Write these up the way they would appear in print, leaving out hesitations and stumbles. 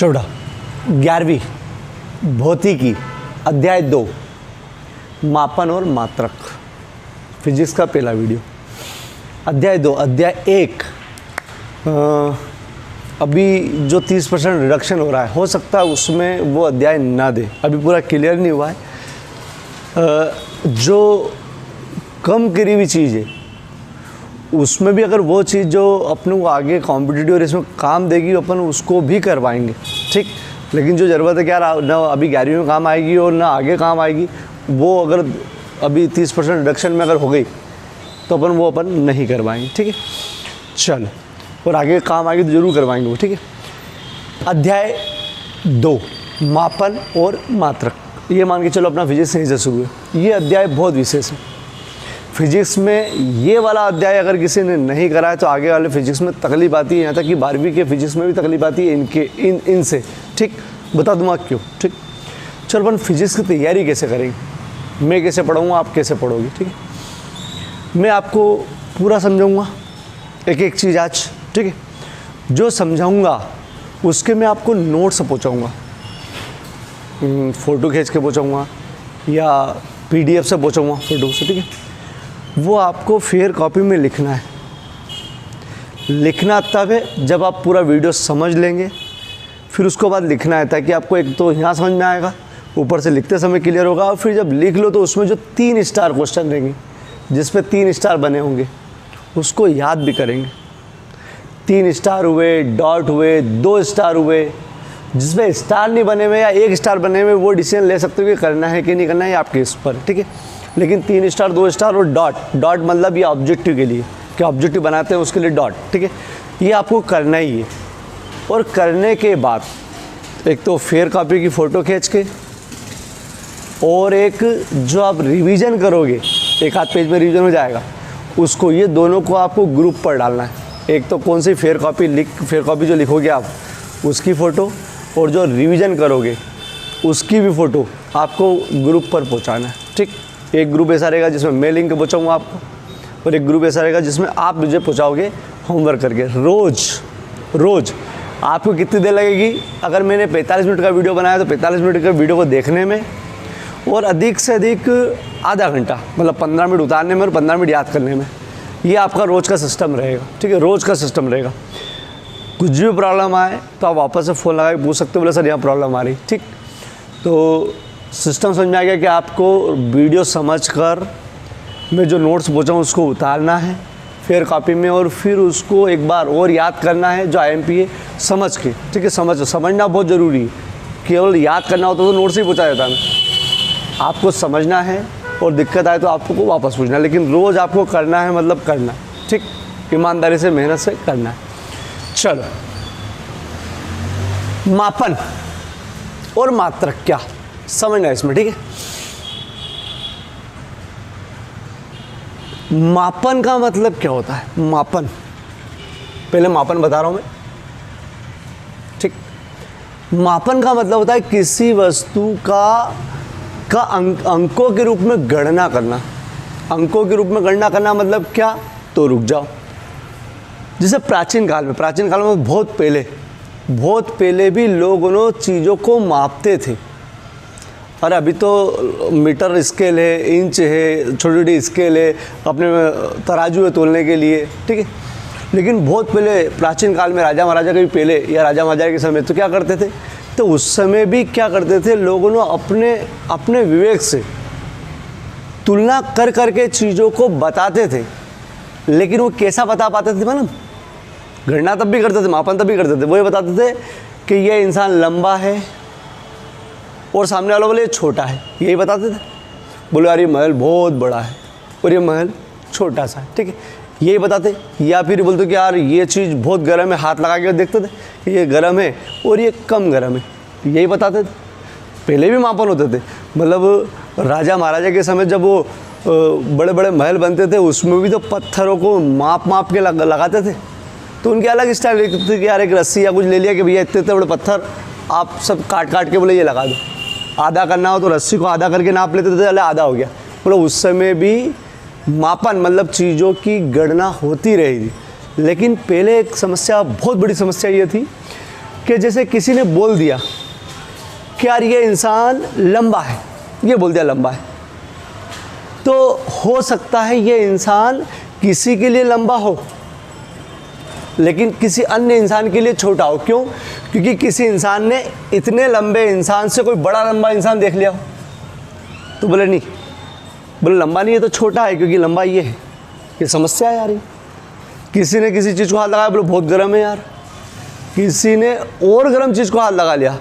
छोटा 11वीं भौतिकी अध्याय 2 मापन और मात्रक, फिजिक्स का पहला वीडियो। अध्याय 2 अध्याय 1 अभी जो 30% रिडक्शन हो रहा है, हो सकता है उसमें वो अध्याय ना दे, अभी पूरा क्लियर नहीं हुआ है। जो कम करी हुई चीज़ है उसमें भी अगर वो चीज़ जो अपने को आगे कॉम्पिटिटिव रेस में काम देगी अपन उसको भी करवाएंगे, ठीक। लेकिन जो ज़रूरत है क्या ना अभी 11वीं में काम आएगी और ना आगे काम आएगी, वो अगर अभी 30% रिडक्शन में अगर हो गई तो अपन नहीं करवाएंगे, ठीक है। चलो, और आगे काम आएगी तो ज़रूर करवाएंगे वो, ठीक है। अध्याय 2 मापन और मात्रक, ये मान के चलो अपना फिजिक्स यहीं से शुरू है। ये अध्याय बहुत विशेष है फिजिक्स में। ये वाला अध्याय अगर किसी ने नहीं करा है तो आगे वाले फिजिक्स में तकलीफ आती है, यहाँ तक कि 12वीं के फिजिक्स में भी तकलीफ आती है इनसे, ठीक। बता दूँगा क्यों, ठीक। चलो अपन फिजिक्स की तैयारी कैसे करेंगे, मैं कैसे पढ़ाऊँगा, आप कैसे पढ़ोगे, ठीक है। मैं आपको पूरा समझाऊँगा एक एक चीज़ आज, ठीक है। जो समझाऊँगा उसके मैं आपको नोट्स पहुँचाऊँगा, फ़ोटो खींच के पहुँचाऊँगा या PDF से पहुँचाऊँगा फ़ोटो से, ठीक है। वो आपको फेयर कॉपी में लिखना है। लिखना तब है जब आप पूरा वीडियो समझ लेंगे, फिर उसको बाद लिखना है, ताकि आपको एक तो यहाँ समझ में आएगा, ऊपर से लिखते समय क्लियर होगा। और फिर जब लिख लो तो उसमें जो 3 स्टार क्वेश्चन रहेंगे, जिस पे 3 स्टार बने होंगे, उसको याद भी करेंगे। 3 स्टार हुए, डॉट हुए, 2 स्टार हुए, जिसमें स्टार नहीं बने हुए या 1 स्टार बने हुए, वो डिसीजन ले सकते हो कि करना है कि नहीं करना है, आपके इस पर, ठीक है। लेकिन 3 स्टार, 2 स्टार और डॉट मतलब ये ऑब्जेक्टिव के लिए, क्या ऑब्जेक्टिव बनाते हैं उसके लिए डॉट, ठीक है। ये आपको करना ही है। और करने के बाद एक तो फेयर कॉपी की फ़ोटो खींच के, और एक जो आप रिवीजन करोगे, 1 आध पेज में रिवीजन हो जाएगा उसको, ये दोनों को आपको ग्रुप पर डालना है। एक तो कौन सी फेयर कॉपी जो लिखोगे आप उसकी फ़ोटो, और जो रिवीजन करोगे उसकी भी फ़ोटो आपको ग्रुप पर पहुंचाना है, ठीक। एक ग्रुप ऐसा रहेगा जिसमें मैं लिंक पहुंचाऊंगा आपको, और एक ग्रुप ऐसा रहेगा जिसमें आप मुझे पहुंचाओगे होमवर्क करके। रोज़ आपको कितनी देर लगेगी, अगर मैंने 45 मिनट का वीडियो बनाया तो 45 मिनट का वीडियो को देखने में, और अधिक से अधिक आधा घंटा, मतलब 15 मिनट उतारने में और 15 मिनट याद करने में। ये आपका रोज़ का सिस्टम रहेगा, ठीक है। रोज़ का सिस्टम रहेगा। कुछ भी प्रॉब्लम आए तो आप वापस से फ़ोन लगा के पूछ सकते हो, बोले सर यहाँ प्रॉब्लम आ रही, ठीक। तो सिस्टम समझ में आ गया कि आपको वीडियो समझकर मैं जो नोट्स पूछा हूँ उसको उतारना है फेयर कॉपी में, और फिर उसको एक बार और याद करना है जो IMP है समझ के, ठीक है। समझना बहुत ज़रूरी है। केवल याद करना होता तो नोट्स ही पूछा जाता है। आपको समझना है और दिक्कत आए तो आपको वापस पूछना है, लेकिन रोज़ आपको करना है, मतलब करना, ठीक। ईमानदारी से, मेहनत से करना है। चलो, मापन और मात्रक क्या समझना है इसमें, ठीक है। मापन का मतलब क्या होता है, मापन, पहले मापन बता रहा हूं मैं, ठीक। मापन का मतलब होता है किसी वस्तु का अंकों के रूप में गणना करना। अंकों के रूप में गणना करना मतलब क्या, तो रुक जाओ। जैसे प्राचीन काल में बहुत पहले भी लोग चीज़ों को मापते थे। और अभी तो मीटर स्केल है, इंच है, छोटी छोटी स्केल है, अपने तराजू है तोलने के लिए, ठीक है। लेकिन बहुत पहले प्राचीन काल में राजा महाराजा के भी पहले, या राजा महाराजा के समय तो क्या करते थे, तो उस समय भी क्या करते थे, लोगों ने अपने विवेक से तुलना कर करके चीज़ों को बताते थे। लेकिन वो कैसा बता पाते थे, मालूम, गणना तब भी करते थे, मापन तब भी करते थे। वो ये बताते थे कि ये इंसान लंबा है और सामने वाला बोले छोटा है, यही बताते थे। बोले यार ये महल बहुत बड़ा है और ये महल छोटा सा है, ठीक है, यही बताते। या फिर बोलते कि यार ये चीज़ बहुत गर्म है, हाथ लगा के देखते थे कि ये गर्म है और ये कम गर्म है, यही बताते थे। पहले भी मापन होते थे, मतलब राजा महाराजा के समय जब वो बड़े बड़े महल बनते थे उसमें भी तो पत्थरों को माप के लगाते थे। तो उनके अलग स्टाइल रहते थे कि यार एक रस्सी या कुछ ले लिया कि भैया इतने बड़े पत्थर आप सब काट के बोले ये लगा दो। आधा करना हो तो रस्सी को आधा करके नाप लेते थे, चले आधा हो गया। बोलो उस समय भी मापन मतलब चीज़ों की गणना होती रही थी। लेकिन पहले एक समस्या, बहुत बड़ी समस्या ये थी कि जैसे किसी ने बोल दिया कि यार ये इंसान लंबा है, ये बोल दिया लंबा है, तो हो सकता है ये इंसान किसी के लिए लंबा हो लेकिन किसी अन्य इंसान के लिए छोटा हो। क्यों? क्योंकि किसी इंसान ने इतने लंबे इंसान से कोई बड़ा लंबा इंसान देख लिया हो, तो बोले नहीं, बोले लंबा नहीं है तो छोटा है, क्योंकि लंबा ये है। ये समस्या है यार। किसी ने किसी चीज़ को हाथ लगाया, बोले बहुत गर्म है यार। किसी ने और गर्म चीज़ को हाथ लगा लिया,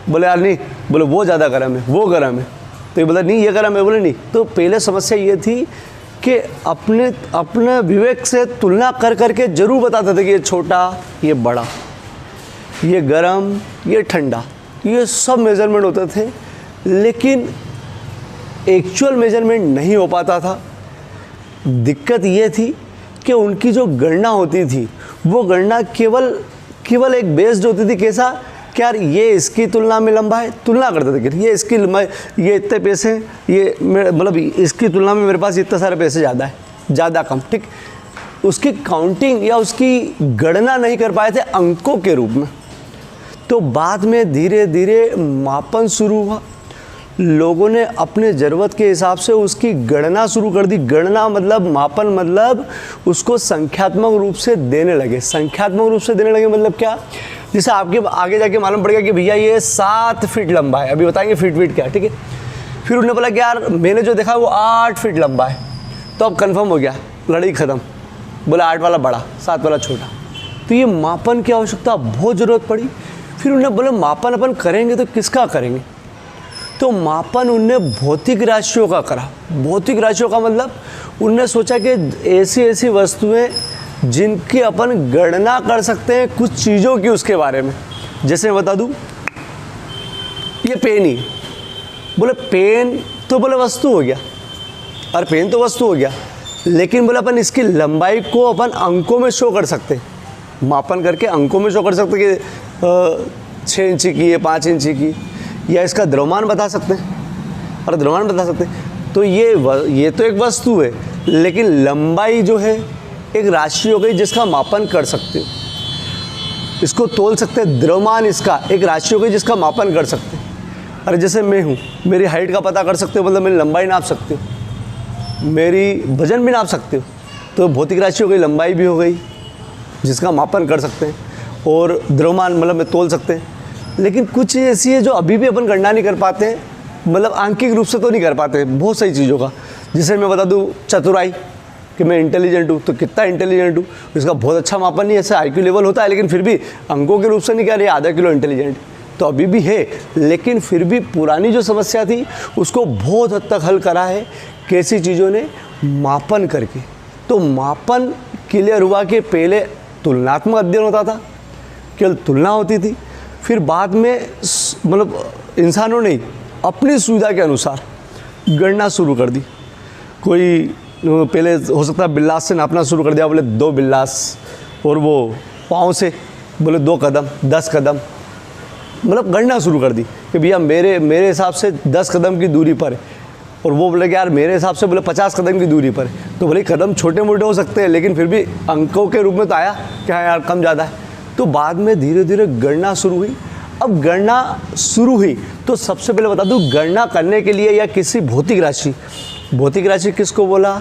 बोले यार नहीं, बोले वो ज़्यादा गर्म है, वो गर्म है, तो ये बोला नहीं ये गर्म है, बोले नहीं। तो पहले समस्या ये थी कि अपने विवेक से तुलना कर करके जरूर बताते थे कि ये छोटा, ये बड़ा, ये गर्म, ये ठंडा, ये सब मेजरमेंट होते थे, लेकिन एक्चुअल मेजरमेंट नहीं हो पाता था। दिक्कत ये थी कि उनकी जो गणना होती थी वो गणना केवल एक बेस्ड होती थी। कैसा? कि यार ये इसकी तुलना में लंबा है, तुलना करते थे कि ये इसकी ये इतने पैसे, ये मतलब इसकी तुलना में मेरे पास इतने सारे पैसे ज़्यादा है, ज़्यादा कम, ठीक। उसकी काउंटिंग या उसकी गणना नहीं कर पाए थे अंकों के रूप में। तो बाद में धीरे धीरे मापन शुरू हुआ, लोगों ने अपने ज़रूरत के हिसाब से उसकी गणना शुरू कर दी। गणना मतलब मापन, मतलब उसको संख्यात्मक रूप से देने लगे। संख्यात्मक रूप से देने लगे मतलब क्या? जैसे आपके आगे जाके मालूम पड़ेगा कि भैया ये 7 फीट लंबा है, अभी बताएंगे फीट क्या, ठीक है। फिर उन्होंने बोला कि यार मैंने जो देखा वो 8 फीट लंबा है, तो अब कंफर्म हो गया, लड़ाई ख़त्म। बोला 8 वाला बड़ा, 7 वाला छोटा। तो ये मापन की आवश्यकता बहुत ज़रूरत पड़ी। फिर उन्होंने बोला मापन अपन करेंगे तो किसका करेंगे? तो मापन उनने भौतिक राशियों का करा। भौतिक राशियों का मतलब उनने सोचा कि ऐसी ऐसी वस्तुएं जिनकी अपन गणना कर सकते हैं कुछ चीज़ों की, उसके बारे में। जैसे मैं बता दूं, ये पेन ही, बोले पेन तो बोले वस्तु हो गया, और पेन तो वस्तु हो गया, लेकिन बोले अपन इसकी लंबाई को अपन अंकों में शो कर सकते हैं, मापन करके अंकों में शो कर सकते कि 6 इंची की है, 5 इंची की, या इसका द्रव्यमान बता सकते हैं और द्रव्यमान बता सकते हैं। तो ये तो एक वस्तु है, लेकिन लंबाई जो है एक राशि हो गई जिसका मापन कर सकते हो, इसको तोल सकते हैं। द्रव्यमान इसका एक राशि हो गई जिसका मापन कर सकते हैं। अरे जैसे मैं हूँ, मेरी हाइट का पता कर सकते हो, मतलब मेरी लंबाई नाप सकते हो, मेरी वजन भी नाप सकते हो। तो भौतिक राशि हो गई, लंबाई भी हो गई जिसका मापन कर सकते हैं, और द्रव्यमान मतलब में तोल सकते हैं। लेकिन कुछ ऐसी है जो अभी भी अपन गणना नहीं कर पाते हैं, मतलब आंकिक रूप से तो नहीं कर पाते बहुत सारी चीज़ों का। जैसे मैं बता दूँ चतुराई, कि मैं इंटेलिजेंट हूँ, तो कितना इंटेलिजेंट हूँ, इसका बहुत अच्छा मापन नहीं है। ऐसे IQ लेवल होता है, लेकिन फिर भी अंकों के रूप से नहीं कह रहे आधा किलो इंटेलिजेंट, तो अभी भी है। लेकिन फिर भी पुरानी जो समस्या थी उसको बहुत हद तक हल करा है कैसी चीज़ों ने, मापन करके। तो मापन क्लियर हुआ कि पहले तुलनात्मक अध्ययन होता था, केवल तुलना होती थी। फिर बाद में मतलब इंसानों ने अपनी सुविधा के अनुसार गणना शुरू कर दी। कोई पहले हो सकता है बिल्लास से नापना शुरू कर दिया, बोले 2 बिल्लास, और वो पाँव से बोले 2 कदम, 10 कदम, मतलब गणना शुरू कर दी कि भैया मेरे हिसाब से 10 कदम की दूरी पर है, और वो बोले कि यार मेरे हिसाब से बोले 50 कदम की दूरी पर है। तो बोले कदम छोटे मोटे हो सकते हैं, लेकिन फिर भी अंकों के रूप में तो आया कि हाँ यार कम ज़्यादा है। तो बाद में धीरे धीरे गणना शुरू हुई। अब गणना शुरू हुई तो सबसे पहले बता दूं, गणना करने के लिए या किसी भौतिक राशि किसको बोला?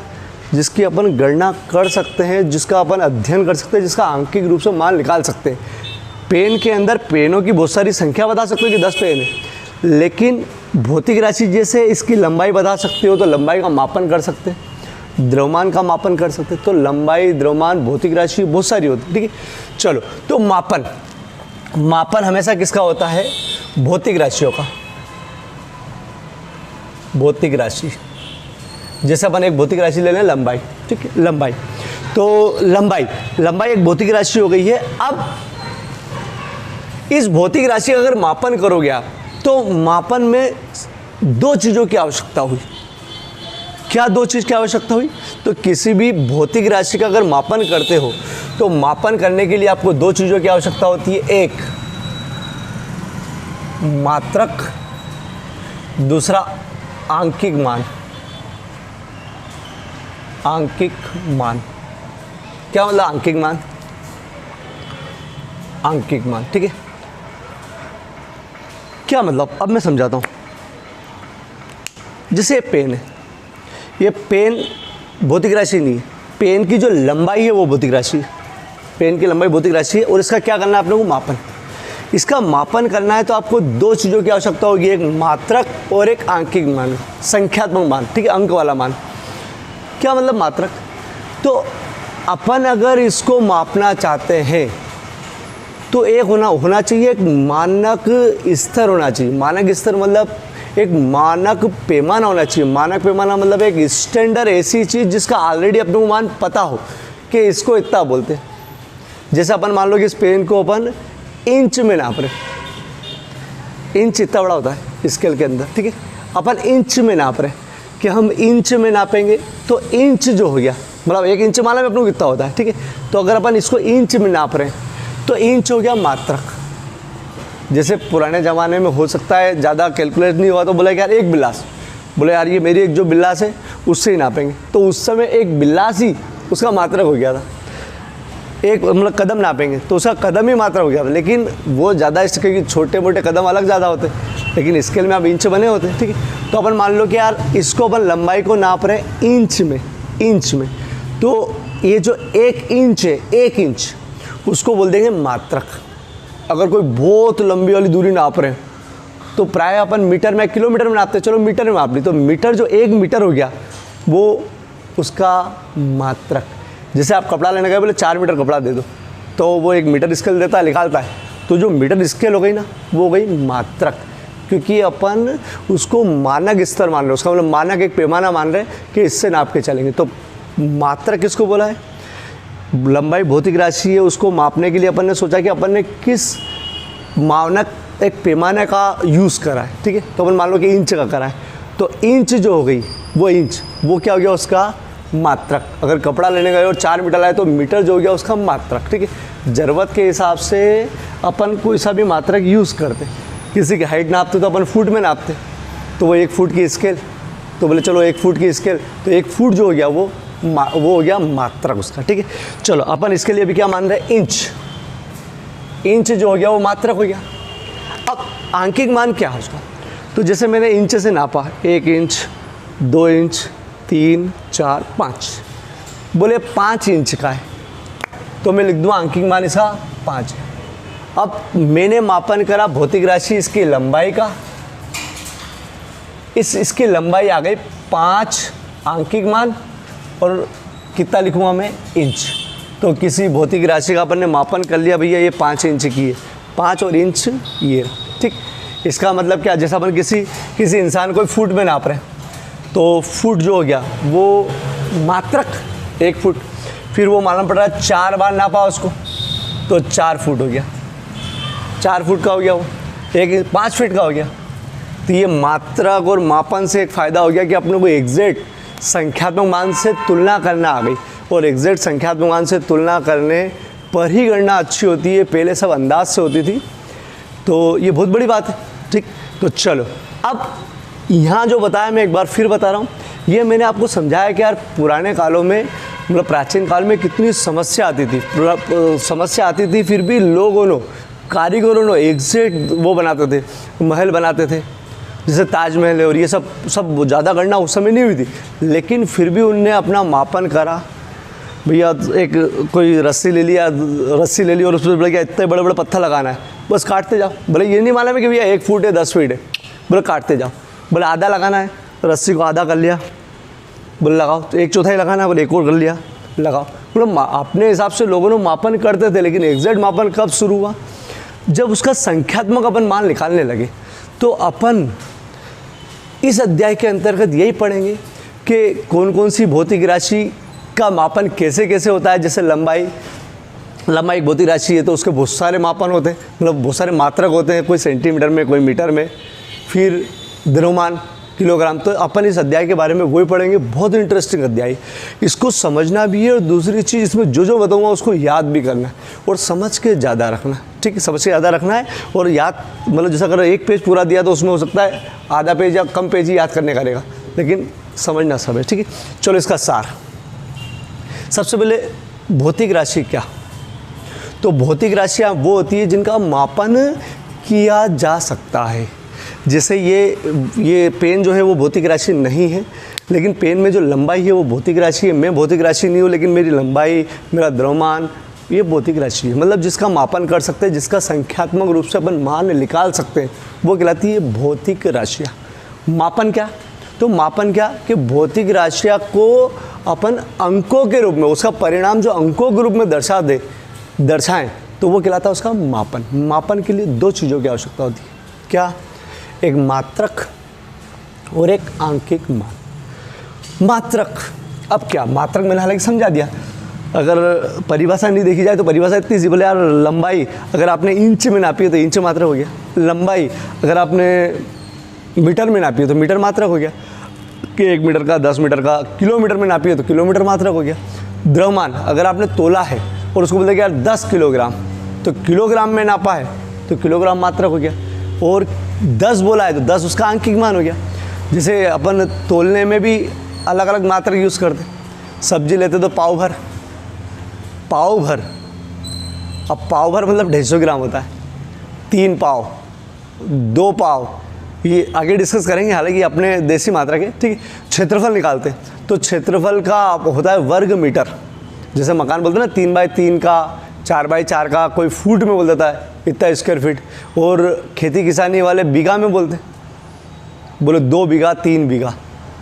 जिसकी अपन गणना कर सकते हैं, जिसका अपन अध्ययन कर सकते हैं, जिसका आंकिक रूप से मान निकाल सकते हैं। पेन के अंदर पेनों की बहुत सारी संख्या बता सकते हो कि 10 पेन है, लेकिन भौतिक राशि जैसे इसकी लंबाई बता सकते हो तो लंबाई का मापन कर सकते हैं, द्रव्यमान का मापन कर सकते हैं। तो लंबाई, द्रव्यमान, भौतिक राशि बहुत सारी होती है, ठीक है। चलो, तो मापन हमेशा किसका होता है? भौतिक राशियों का। भौतिक राशि, जैसे अपन एक भौतिक राशि ले लें लंबाई, ठीक है, लंबाई। तो लंबाई एक भौतिक राशि हो गई है। अब इस भौतिक राशि का अगर मापन करोगे आप, तो मापन में 2 चीज़ों की आवश्यकता हुई। क्या 2 चीज़ की आवश्यकता हुई? तो किसी भी भौतिक राशि का अगर मापन करते हो तो मापन करने के लिए आपको 2 चीज़ों की आवश्यकता होती है। एक मात्रक, दूसरा आंकिक मान। आंकिक मान क्या मतलब? आंकिक मान, ठीक है। क्या मतलब, अब मैं समझाता हूँ। जैसे पेन है, ये पेन भौतिक राशि नहीं है, पेन की जो लंबाई है वो भौतिक राशि है, पेन की लंबाई भौतिक राशि है। और इसका क्या करना है आप लोगों को, मापन। इसका मापन करना है तो आपको दो चीज़ों की आवश्यकता होगी, एक मात्रक और एक आंकिक मान, संख्यात्मक मान, ठीक है, अंक वाला मान। क्या मतलब मात्रक, तो अपन अगर इसको मापना चाहते हैं तो एक होना चाहिए, एक मानक स्तर होना चाहिए। मानक स्तर मतलब एक मानक पैमाना होना चाहिए। मानक पैमाना मतलब एक स्टैंडर्ड ऐसी चीज़ जिसका ऑलरेडी अपने को मान पता हो कि इसको इतना बोलते हैं। जैसे अपन मान लो कि इस पेन को अपन इंच में नाप रहे, इंच इतना बड़ा होता है स्केल के अंदर, ठीक है, अपन इंच में नाप रहे कि हम इंच में नापेंगे तो इंच जो हो गया, मतलब 1 इंच माला में अपने को कितना होता है, ठीक है। तो अगर अपन इसको इंच में नाप रहे हैं तो इंच हो गया मात्रक। जैसे पुराने ज़माने में हो सकता है ज़्यादा कैलकुलेट नहीं हुआ तो बोला कि यार एक बिल्लास, बोले यार ये मेरी एक जो बिल्लास है उससे ही नापेंगे, तो उस समय एक बिल्लास ही उसका मात्रक हो गया था। एक मतलब कदम नापेंगे तो उसका कदम ही मात्रक हो गया था, लेकिन वो ज़्यादा इसके कि छोटे मोटे कदम अलग ज़्यादा होते, लेकिन स्केल में अब इंच बने होते हैं, ठीक है। तो अपन मान लो कि यार इसको अपन लंबाई को नाप रहे हैं इंच में, तो ये जो 1 इंच है, 1 इंच उसको बोल देंगे मात्रक। अगर कोई बहुत लंबी वाली दूरी नाप रहे हैं तो प्राय अपन मीटर में, किलोमीटर में नापते, चलो मीटर में नाप ली, तो मीटर जो 1 मीटर हो गया वो उसका मात्रक। जैसे आप कपड़ा लेने गए, बोले 4 मीटर कपड़ा दे दो, तो वो 1 मीटर स्केल देता है, निकालता है, तो जो मीटर स्केल हो गई ना वो हो गई मात्रक, क्योंकि अपन उसको मानक स्तर मान रहे हैं, उसका मतलब मानक एक पैमाना मान रहे हैं कि इससे नाप के चलेंगे। तो मात्रक किसको बोला है, लंबाई भौतिक राशि है, उसको मापने के लिए अपन ने सोचा कि अपन ने किस मानक एक पैमाने का यूज़ करा है, ठीक है। तो अपन मान लो कि इंच का करा है, तो इंच जो हो गई वो इंच, वो क्या हो गया उसका मात्रक। अगर कपड़ा लेने गए और 4 मीटर लाए तो मीटर जो हो गया उसका मात्रक, ठीक है। ज़रूरत के हिसाब से अपन कोई सा भी मात्रक यूज़ करते। किसी की हाइट नापते तो अपन फुट में नापते, तो वो 1 फुट की स्केल, तो बोले चलो 1 फुट की स्केल, तो 1 फुट जो हो गया वो हो गया मात्रक उसका, ठीक है। चलो अपन इसके लिए भी क्या मान रहे हैं, इंच जो हो गया वो मात्रक हो गया। अब आंकिक मान क्या है उसका, तो जैसे मैंने इंच से नापा 1 इंच, 2 इंच, 3, 4, 5, बोले 5 इंच का है, तो मैं लिख दूँ आंकिक मान इसका 5 है। अब मैंने मापन करा भौतिक राशि इसकी लंबाई का, इसकी लंबाई आ गई 5 आंकिक मान, और कितना लिखूँगा मैं, इंच। तो किसी भौतिक राशि का अपन ने मापन कर लिया, भैया ये 5 इंच की है, 5 और इंच ये, ठीक। इसका मतलब क्या, जैसा अपन किसी इंसान को फुट में नाप रहे हैं, तो फुट जो हो गया वो मात्रक 1 फुट, फिर वो मालूम पड़ रहा है 4 बार नापा उसको, तो 4 फुट हो गया, 4 फुट का हो गया वो, 5 फीट का हो गया। तो ये मात्रक और मापन से एक फ़ायदा हो गया कि अपने को एग्जैक्ट संख्यात्मक मान से तुलना करना आ गई, और एग्जैक्ट संख्यात्मक मान से तुलना करने पर ही गणना अच्छी होती है, पहले सब अंदाज से होती थी, तो ये बहुत बड़ी बात है, ठीक। तो चलो अब यहाँ जो बताया मैं एक बार फिर बता रहा हूँ, ये मैंने आपको समझाया कि यार पुराने कालों में, मतलब प्राचीन काल में कितनी समस्या आती थी, फिर भी लोगों ने, कारीगरों ने एग्जैक्ट वो बनाते थे, महल बनाते थे, जैसे ताजमहल है, और ये सब ज़्यादा गणना उस समय नहीं हुई थी, लेकिन फिर भी उनने अपना मापन करा। भैया एक कोई रस्सी ले ली और उसमें बोले क्या इतने बड़े बड़े पत्थर लगाना है, बस काटते जाओ। बोले ये नहीं मालूम है कि भैया 1 फुट है 10 फीट है, बोले काटते जाओ। बोले आधा लगाना है, रस्सी को आधा कर लिया, बोले लगाओ, तो 1/4 लगाना है, बोले 1 और कर लिया, लगाओ। बोले अपने हिसाब से लोगों ने मापन करते थे, लेकिन एग्जैक्ट मापन कब शुरू हुआ, जब उसका संख्यात्मक अपन मान निकालने लगे। तो अपन इस अध्याय के अंतर्गत यही पढ़ेंगे कि कौन कौन सी भौतिक राशि का मापन कैसे कैसे होता है। जैसे लंबाई एक भौतिक राशि है तो उसके बहुत सारे मापन होते हैं, मतलब बहुत सारे मात्रक होते हैं, कोई सेंटीमीटर में, कोई मीटर में, फिर द्रव्यमान, किलोग्राम। तो अपन इस अध्याय के बारे में वही पढ़ेंगे, बहुत इंटरेस्टिंग अध्याय, इसको समझना भी है, और दूसरी चीज़ इसमें जो बताऊंगा उसको याद भी करना है और समझ के ज़्यादा रखना है, ठीक है, समझ के ज़्यादा रखना है। और याद मतलब जैसा अगर 1 पेज पूरा दिया तो उसमें हो सकता है आधा पेज या कम पेज ही याद करने का रहेगा, लेकिन समझना सब है, ठीक है। चलो इसका सार, सबसे पहले भौतिक राशि क्या, तो भौतिक राशियाँ वो होती है जिनका मापन किया जा सकता है, जैसे ये पेन जो है वो भौतिक राशि नहीं है, लेकिन पेन में जो लंबाई है वो भौतिक राशि है। मैं भौतिक राशि नहीं हूँ, लेकिन मेरी लंबाई, मेरा द्रव्यमान, ये भौतिक राशि है। मतलब जिसका मापन कर सकते हैं, जिसका संख्यात्मक रूप से अपन मान निकाल सकते हैं, वो कहलाती है भौतिक राशियाँ। मापन क्या? तो मापन क्या कि भौतिक राशियाँ को अपन अंकों के रूप में, उसका परिणाम जो अंकों के रूप में दर्शाएं, तो वो कहलाता है उसका मापन। मापन के लिए दो चीज़ों की आवश्यकता होती है। क्या? एक मात्रक और एक आंकिक मान। मात्रक, अब क्या मात्रक मैंने हालांकि समझा दिया। अगर परिभाषा नहीं देखी जाए तो परिभाषा इतनी सी, बोले यार लंबाई अगर आपने इंच में नापी है तो इंच मात्रक हो गया, लंबाई अगर आपने मीटर में नापी है तो मीटर मात्रक हो गया, कि 1 मीटर का, 10 मीटर का, किलोमीटर में नापी है तो किलोमीटर मात्रक हो गया। द्रव्यमान अगर आपने तोला है और उसको बोलते कि यार 10 किलोग्राम, तो किलोग्राम में नापा है तो किलोग्राम मात्रक हो गया। और 10 बोला है तो 10 उसका आंकिक मान हो गया। जैसे अपन तोलने में भी अलग अलग मात्रक यूज़ करते, सब्जी लेते तो पाव भर, अब पाव भर मतलब 250 ग्राम होता है, 3 पाव, 2 पाव, ये आगे डिस्कस करेंगे। हालांकि अपने देसी मात्रा के, ठीक है। क्षेत्रफल निकालते हैं तो क्षेत्रफल का होता है वर्ग मीटर। जैसे मकान बोलते हैं ना 3 बाई 3 का, 4 बाई 4 का, कोई फुट में बोल देता है इतना स्क्वायर फीट, और खेती किसानी वाले बीघा में बोलते हैं, बोले 2 बीघा 3 बीघा,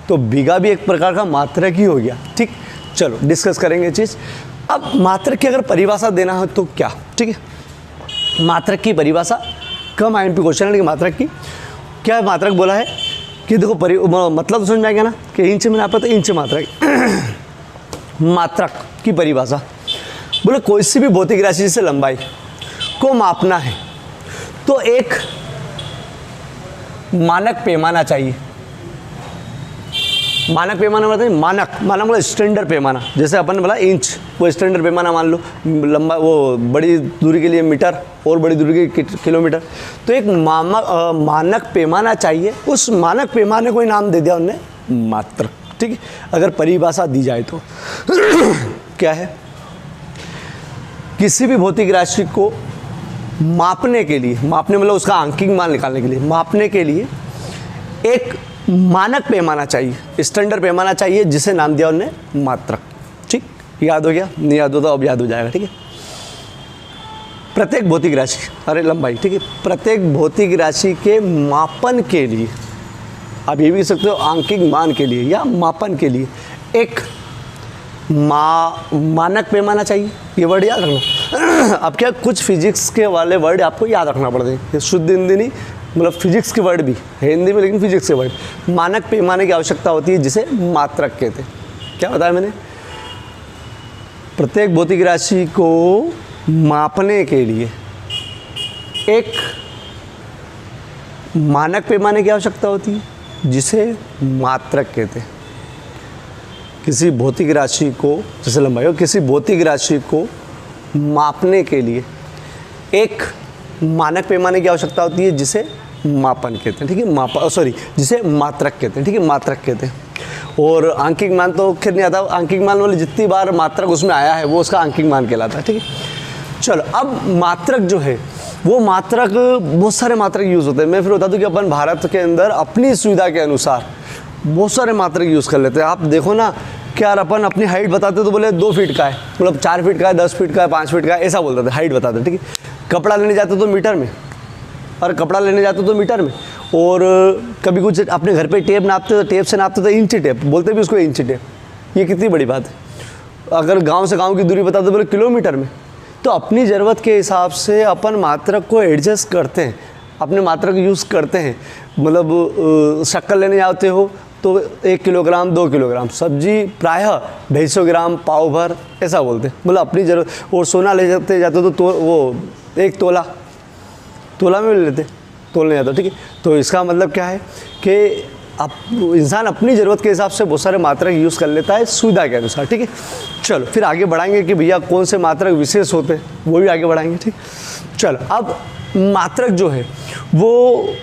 तो बीघा भी एक प्रकार का मात्रक ही हो गया, ठीक। चलो डिस्कस करेंगे ये चीज़। अब मात्रक की अगर परिभाषा देना है तो क्या, ठीक है। मात्रक की परिभाषा कम आईएमपी क्वेश्चन है, लेकिन मात्रक की क्या मात्रक बोला है कि देखो मतलब समझ में आएगा ना कि इंच में नापा तो इंच मात्रक। मात्रक की परिभाषा बोले कोई सी भी भौतिक राशि जैसे लंबाई को मापना है तो एक मानक पैमाना चाहिए। मानक पैमाना मतलब मानक मतलब स्टैंडर्ड पैमाना। जैसे अपन ने बोला इंच, वो स्टैंडर्ड पैमाना मान लो, लंबा वो बड़ी दूरी के लिए मीटर और बड़ी दूरी के किलोमीटर। तो एक मानक पैमाना चाहिए। उस मानक पैमाने को ही नाम दे दिया उनने मात्रक, ठीक है। अगर परिभाषा दी जाए तो क्या है, किसी भी भौतिक राशि को मापने के लिए, मापने मतलब उसका आंकिक मान निकालने के लिए, मापने के लिए एक मानक पैमाना चाहिए, स्टैंडर्ड पैमाना चाहिए, जिसे नाम दिया उन्होंने मात्रक, ठीक। याद हो गया? नहीं याद होता अब याद हो जाएगा, ठीक है। प्रत्येक भौतिक राशि, अरे लंबाई, ठीक है, प्रत्येक भौतिक राशि के मापन के लिए, आप ये भी कह सकते हो आंकिक मान के लिए या मापन के लिए, एक मानक पैमाना चाहिए। ये वर्ड याद रखना। अब क्या कुछ फिजिक्स के वाले वर्ड आपको याद रखना पड़ते हैं, शुद्ध हिंदी नहीं, मतलब फिजिक्स के वर्ड भी है हिंदी में, लेकिन फिजिक्स के वर्ड। मानक पैमाने की आवश्यकता होती है जिसे मात्रक कहते हैं। क्या बताया मैंने? प्रत्येक भौतिक राशि को मापने के लिए एक मानक पैमाने की आवश्यकता होती है जिसे मात्रक कहते हैं। किसी भौतिक राशि को, जैसे लंबाई हो, किसी भौतिक राशि को मापने के लिए एक मानक पैमाने की आवश्यकता होती है जिसे मापन कहते हैं, ठीक है। जिसे मात्रक कहते हैं, ठीक है, मात्रक कहते हैं। और आंकिक मान तो खैर नहीं आता, आंकिक मान वाले जितनी बार मात्रक उसमें आया है वो उसका आंकिक मान कहलाता है, ठीक है। चलो अब मात्रक जो है वो मात्रक, बहुत सारे मात्रक यूज़ होते हैं। मैं फिर बता दूं कि अपन भारत के अंदर अपनी सुविधा के अनुसार बहुत सारे मात्रक यूज़ कर लेते हैं। आप देखो ना कि यार अपन अपनी हाइट बताते तो बोले 2 फीट का है, मतलब 4 फीट का है, 10 फीट का है, 5 फीट का है, ऐसा बोलते थे, हाइट बताते, ठीक है। कपड़ा लेने जाते तो मीटर में, और कपड़ा लेने जाते तो मीटर में। और कभी कुछ अपने घर पे टेप नापते तो टेप से नापते तो इंची टेप, बोलते भी उसको इंची टेप। ये कितनी बड़ी बात है। अगर गांव से गांव की दूरी बताते तो बोले किलोमीटर में। तो अपनी ज़रूरत के हिसाब से अपन मात्रक को एडजस्ट करते हैं, अपने मात्रक यूज़ करते हैं। मतलब शक्कर लेने जाते हो तो 1 किलोग्राम 2 किलोग्राम, सब्जी प्रायः 250 ग्राम, पाव भर, ऐसा बोलते हैं, मतलब अपनी ज़रूरत। और सोना ले जाते तो वो 1 तोला में लेते, तोलने जाता, ठीक है। तो इसका मतलब क्या है कि अब इंसान अपनी ज़रूरत के हिसाब से बहुत सारे मात्रक यूज़ कर लेता है सुविधा के अनुसार, ठीक है। चलो फिर आगे बढ़ाएंगे कि भैया कौन से मात्रक विशेष होते हैं, वो भी आगे बढ़ाएंगे, ठीक। चलो अब मात्रक जो है वो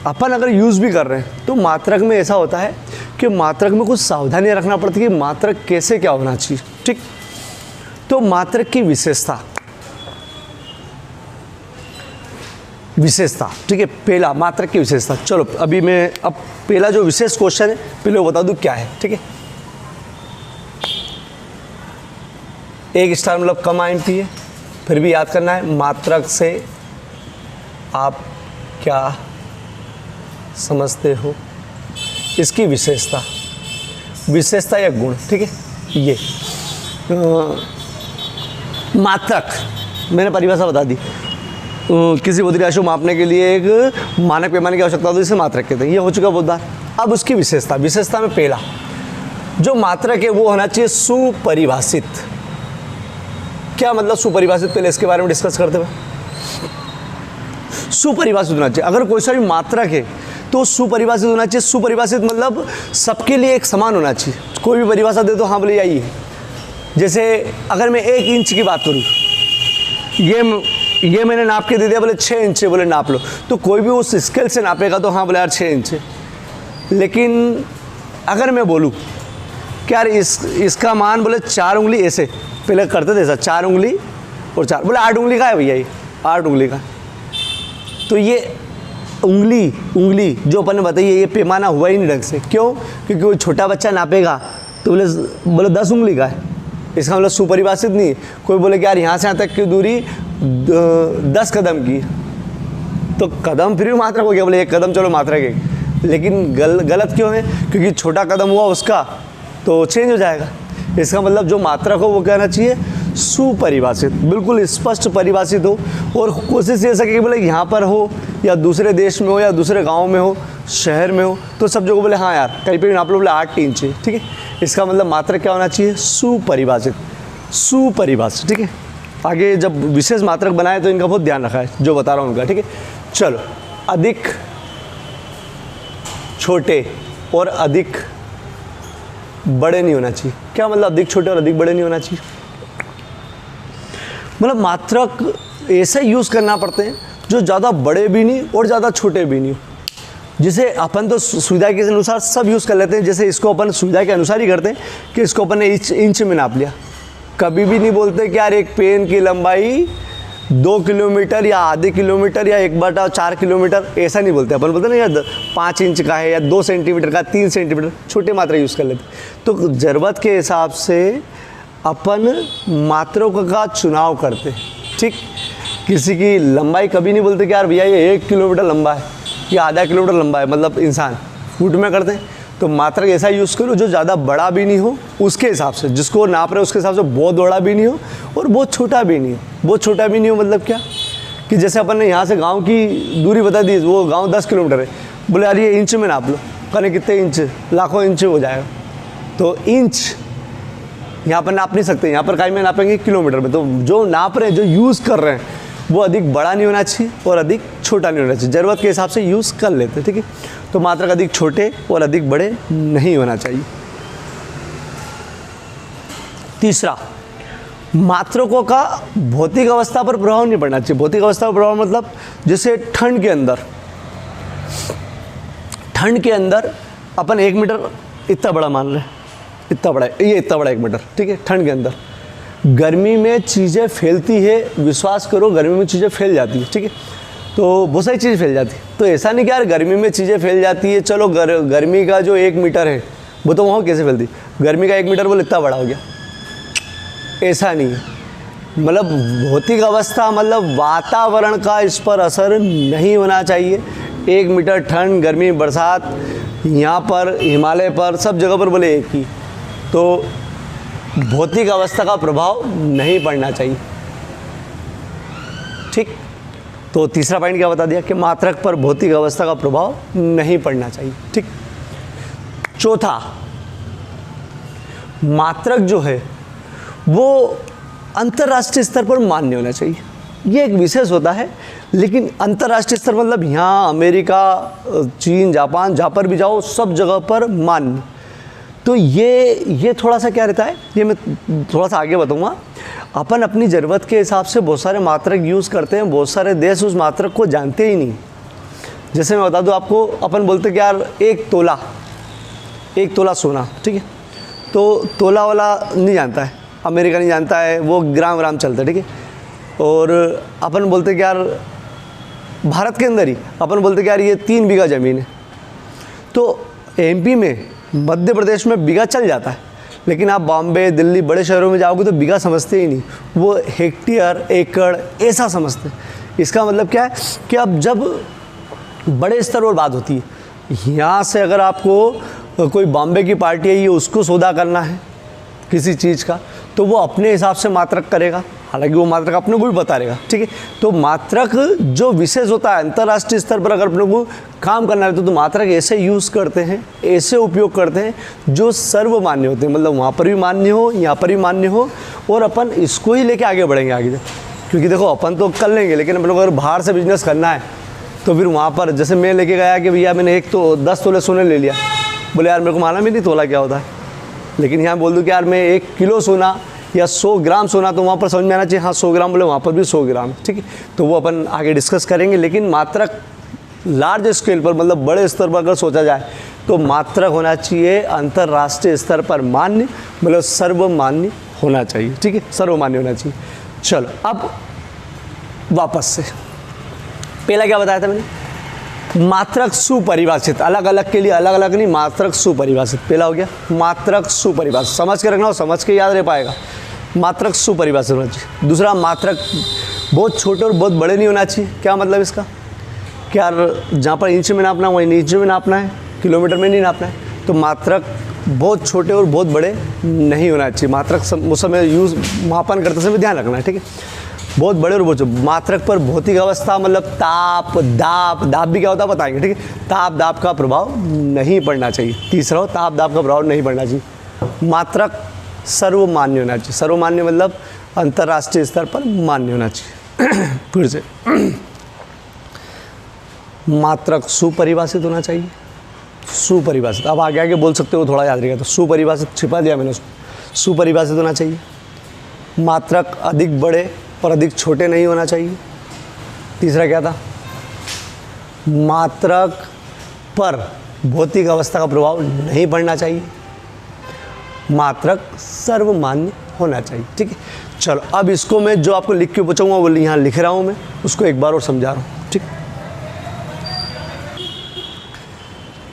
अपन अगर यूज़ भी कर रहे हैं तो मात्रक में ऐसा होता है कि मात्रक में कुछ सावधानियां रखना पड़ती है कि मात्रक कैसे क्या होना चाहिए, ठीक। तो मात्रक की विशेषता, विशेषता, ठीक है, पहला मात्रक की विशेषता। चलो अभी मैं अब पहला जो विशेष क्वेश्चन है पहले वो बता दूं क्या है, ठीक है। 1 स्टार मतलब कम IMP है, फिर भी याद करना है मात्रक से आप क्या समझते हो, इसकी विशेषता, विशेषता या गुण, ठीक है। ये मात्रक मैंने परिभाषा बता दी, किसी भौतिक राशि को मापने के लिए एक मानक पैमाने की आवश्यकता होती है, इसे मात्रक कहते हैं। ये हो चुका बहुत बार। अब उसकी विशेषता, विशेषता में पहला जो मात्रक है वो होना चाहिए सुपरिभाषित। क्या मतलब सुपरिभाषित, पहले इसके बारे में डिस्कस करते हुए। सुपरिभाषित होना चाहिए, अगर कोई सा भी मात्रक है तो सुपरिभाषित होना चाहिए। सुपरिभाषित मतलब सबके लिए एक समान होना चाहिए। कोई भी परिभाषा दे तो हाँ बोले यही है। जैसे अगर मैं 1 इंच की बात करूँ, ये मैंने नाप के दे दिया, बोले 6 इंच है, बोले नाप लो, तो कोई भी उस स्केल से नापेगा तो हाँ बोले यार 6 इंच है। लेकिन अगर मैं बोलूँ कि यार इसका मान बोले 4 उंगली, ऐसे पहले करते थे ऐसा 4 उंगली और 4, बोले 8 उंगली का है भैया, ये 8 उंगली का। तो ये उंगली जो अपन ने बताई है, ये पैमाना हुआ ही नहीं ढंग से। क्यों? क्योंकि कोई छोटा बच्चा नापेगा तो बोले 10 उंगली का है, इसका मतलब सुपरिभाषित नहीं। कोई बोले कि यार यहाँ से यहाँ तक की दूरी 10 कदम की, तो कदम फिर भी मात्रक हो गया, बोले 1 कदम चलो मात्रक है। लेकिन गलत क्यों है? क्योंकि छोटा कदम हुआ उसका तो चेंज हो जाएगा। इसका मतलब जो मात्रक हो वो कहना चाहिए सुपरिभाषित, बिल्कुल स्पष्ट परिभाषित हो। और कोशिश ये सके कि बोले यहाँ पर हो या दूसरे देश में हो या दूसरे गांव में हो, शहर में हो, तो सब जगह बोले हाँ यार कहीं पे भी नाप लो, बोले 8 इंच है, ठीक है। इसका मतलब मात्रक क्या होना चाहिए? सुपरिभाषित, सुपरिभाषित, ठीक है। आगे जब विशेष मात्रक बनाए तो इनका बहुत ध्यान रखा है जो बता रहा हूँ उनका, ठीक है। चलो, अधिक छोटे और अधिक बड़े नहीं होना चाहिए। क्या मतलब अधिक छोटे और अधिक बड़े नहीं होना चाहिए? मतलब मात्रक ऐसे यूज़ करना पड़ते हैं जो ज़्यादा बड़े भी नहीं और ज़्यादा छोटे भी नहीं हो। जिसे अपन तो सुविधा के अनुसार सब यूज़ कर लेते हैं। जैसे इसको अपन सुविधा के अनुसार ही करते हैं कि इसको अपन ने इंच में नाप लिया। कभी भी नहीं बोलते कि यार एक पेन की लंबाई 2 किलोमीटर या आधे किलोमीटर या 1/4 किलोमीटर, ऐसा नहीं बोलते। अपन बोलते ना यार 5 इंच का है या 2 सेंटीमीटर का, 3 सेंटीमीटर, छोटे मात्रा यूज़ कर लेते। तो ज़रूरत के हिसाब से अपन मात्रकों का चुनाव करते, ठीक। किसी की लंबाई कभी नहीं बोलते कि यार भैया ये 1 किलोमीटर लंबा है या आधा किलोमीटर लंबा है, मतलब इंसान फुट में करते हैं। तो मात्रक ऐसा यूज़ करो जो ज़्यादा बड़ा भी नहीं हो, उसके हिसाब से जिसको नाप रहे हो उसके हिसाब से बहुत बड़ा भी नहीं हो और बहुत छोटा भी नहीं हो। बहुत छोटा भी नहीं हो मतलब क्या कि जैसे अपन ने यहाँ से गांव की दूरी बता दी, वो गांव 10 किलोमीटर है, बोले यार ये इंच में नाप लो, कहने कितने इंच, लाखों इंच हो जाएगा। तो इंच यहाँ पर नाप नहीं सकते, यहाँ पर काई में नापेंगे किलोमीटर में। तो जो नाप रहे हैं, जो यूज़ कर रहे हैं, वो अधिक बड़ा नहीं होना चाहिए और अधिक छोटा नहीं होना चाहिए। ज़रूरत के हिसाब से यूज़ कर लेते, ठीक है। तो मात्रक अधिक छोटे और अधिक बड़े नहीं होना चाहिए। तीसरा, मात्रकों का भौतिक अवस्था पर प्रभाव नहीं पड़ना चाहिए। भौतिक अवस्था पर प्रभाव मतलब जैसे ठंड के अंदर अपन 1 मीटर इतना बड़ा मान रहे हैं, इतना बड़ा है, ये इतना बड़ा 1 मीटर, ठीक है। ठंड के अंदर गर्मी में चीज़ें फैलती है, विश्वास करो गर्मी में चीज़ें फैल जाती है, ठीक है। तो बहुत सारी चीज़ें फैल जाती है। तो ऐसा नहीं कि यार गर्मी में चीज़ें फैल जाती है, चलो गर्मी का जो 1 मीटर है वो तो वहाँ कैसे फैलती, गर्मी का 1 मीटर बोले इतना बड़ा हो गया, ऐसा नहीं है। मतलब भौतिक अवस्था मतलब वातावरण का इस पर असर नहीं होना चाहिए। 1 मीटर ठंड, गर्मी, बरसात, यहाँ पर हिमालय पर सब जगह पर बोले एक ही, तो भौतिक अवस्था का प्रभाव नहीं पड़ना चाहिए, ठीक। तो तीसरा पॉइंट क्या बता दिया कि मात्रक पर भौतिक अवस्था का प्रभाव नहीं पड़ना चाहिए, ठीक। चौथा, मात्रक जो है वो अंतर्राष्ट्रीय स्तर पर मान्य होना चाहिए। ये एक विशेष होता है, लेकिन अंतर्राष्ट्रीय स्तर मतलब यहाँ अमेरिका, चीन, जापान, जहाँ पर भी जाओ सब जगह पर मान्य। तो ये थोड़ा सा क्या रहता है, ये मैं थोड़ा सा आगे बताऊँगा। अपन अपनी ज़रूरत के हिसाब से बहुत सारे मात्रक यूज़ करते हैं, बहुत सारे देश उस मात्रक को जानते ही नहीं। जैसे मैं बता दूँ आपको, अपन बोलते कि यार 1 तोला सोना, ठीक है। तो तोला वाला नहीं जानता है, अमेरिका नहीं जानता है, वो ग्राम चलता है, ठीक है। और अपन बोलते कि यार भारत के अंदर ही अपन बोलते कि यार ये 3 बीघा ज़मीन है, तो एमपी में, मध्य प्रदेश में बीघा चल जाता है, लेकिन आप बॉम्बे, दिल्ली, बड़े शहरों में जाओगे तो बीघा समझते ही नहीं, वो हेक्टेयर, एकड़ ऐसा समझते हैं। इसका मतलब क्या है कि अब जब बड़े स्तर पर बात होती है, यहाँ से अगर आपको कोई बॉम्बे की पार्टी है, ये उसको सौदा करना है किसी चीज़ का, तो वो अपने हिसाब से मात्रक करेगा, हालांकि वो मात्रक अपने को भी बता देगा, ठीक है। तो मात्रक जो विशेष होता है अंतर्राष्ट्रीय स्तर पर, अगर अपने को काम करना है तो मात्रक ऐसे यूज़ करते हैं, ऐसे उपयोग करते हैं जो सर्वमान्य होते हैं, मतलब वहाँ पर भी मान्य हो, यहाँ पर भी मान्य हो, और अपन इसको ही लेके आगे बढ़ेंगे आगे। क्योंकि देखो अपन तो कर लेंगे, लेकिन अपन को अगर बाहर से बिजनेस करना है तो फिर वहाँ पर, जैसे मैं लेके गया कि भैया मैंने एक तो 10 तोले सोने ले लिया, बोले यार मेरे को मालूम ही नहीं तोला क्या होता है, लेकिन यहाँ बोल दूँ कि यार मैं 1 किलो सोना या 100 ग्राम सोना, तो वहाँ पर समझ में आना चाहिए हाँ 100 ग्राम बोले, वहाँ पर भी 100 ग्राम, ठीक है। तो वो अपन आगे डिस्कस करेंगे, लेकिन मात्रक लार्ज स्केल पर, मतलब बड़े स्तर पर अगर सोचा जाए तो मात्रक होना चाहिए अंतर्राष्ट्रीय स्तर पर मान्य, मतलब सर्वमान्य होना चाहिए, ठीक है, सर्वमान्य होना चाहिए। चलो अब वापस से पहला क्या बताया था मैंने, मात्रक सुपरिभाषित, अलग अलग के लिए अलग अलग नहीं, मात्रक सुपरिभाषित पहला हो गया। मात्रक सुपरिभाषित समझ के रखना हो, समझ के याद रह पाएगा, मात्रक सुपरिभाषित होना चाहिए। दूसरा, मात्रक बहुत छोटे और बहुत बड़े नहीं होना चाहिए। क्या मतलब इसका, क्या जहाँ पर इंच में नापना है वहीं इंच में नापना है, किलोमीटर में नहीं नापना है। तो मात्रक बहुत छोटे और बहुत बड़े नहीं होना चाहिए। मात्रक उस समय यूज़ मापन करते समय ध्यान रखना है, ठीक है। बहुत बड़े और बहुत मात्रक पर भौतिक अवस्था, मतलब ताप, दाब, दाब भी क्या होता है बताएंगे, ठीक है। ताप दाब का प्रभाव नहीं पड़ना चाहिए। तीसरा हो, ताप दाब का प्रभाव नहीं पड़ना चाहिए। मात्रक सर्वमान्य होना चाहिए। सर्वमान्य मतलब अंतर्राष्ट्रीय स्तर पर मान्य होना चाहिए। फिर से मात्रक सुपरिभाषित होना चाहिए। सुपरिभाषित, अब आगे आगे बोल सकते हो, थोड़ा याद रहेगा। तो सुपरिभाषित छिपा दिया मैंने उसको, सुपरिभाषित होना चाहिए। मात्रक अधिक बड़े और अधिक छोटे नहीं होना चाहिए। तीसरा क्या था, मात्रक पर भौतिक अवस्था का प्रभाव नहीं पड़ना चाहिए। मात्रक सर्वमान्य होना चाहिए, ठीक है। चलो अब इसको मैं जो आपको लिख के पूछूंगा वो यहाँ लिख रहा हूँ मैं, उसको एक बार और समझा रहा हूँ, ठीक।